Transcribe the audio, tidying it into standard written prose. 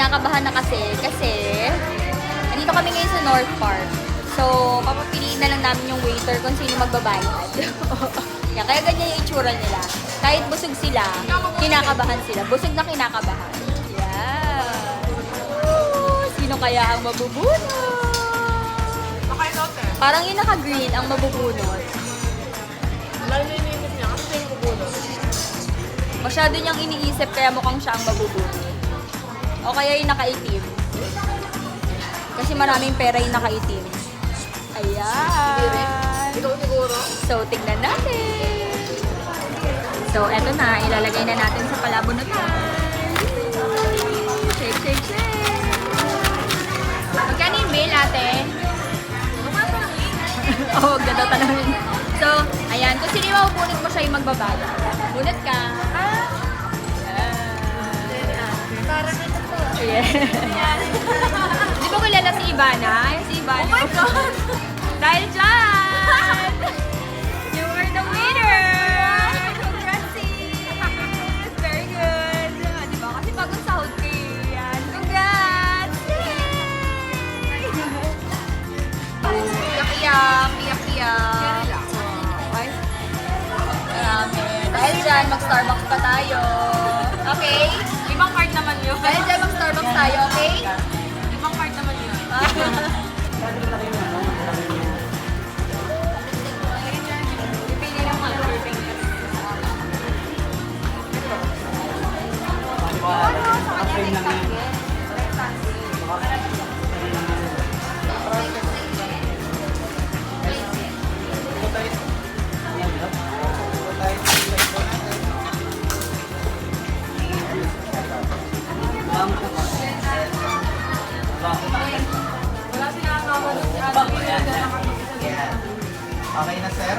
kinakabahan na kasi nandito kami ngayon sa North Park. So, papapiliin na lang namin yung waiter kung sino magbabayad. Yeah, kaya ganyan yung itsura nila. Kahit busog sila, kinakabahan sila. Busog na kinakabahan. Yeah. Sino kaya ang mabubunot? Parang yung naka-green ang mabubunot. Lalo na iniisip niya kasi siya yung bubunot. Masyado niyang iniisip kaya mukhang siya ang mabubunot. O kaya yung nakaitim. Kasi maraming pera yung nakaitim. Ayan. Ikaw siguro? So, tignan natin. So, eto na. Ilalagay na natin sa palabunutan. Shake, shake, shake. Magkano yung bill, ate? Oo, ganda tanongin. So, ayan. Kung sino yung mabubunot mo, siya yung magbabayad. Bunot ka. Parang ito po. Yeah. Di ba kilala si Ivana? Si Ivana. Oh my God! Dahil dyan! You are the winner! Congrats, sis! Very good! Di ba? Kasi bagong sahod ko eh. Yan. Congrats! Yay! Iyak-iyak! Iyak-iyak! Ay. Marami. Dahil dyan, mag-Starbucks pa tayo. Okay? Ibang card naman yun. Dahil dyan, mag-Starbucks tayo, okay? Ibang card naman yun. Pili ng mga perfect. Wala sinakakawa si Ate. Okay na, sir?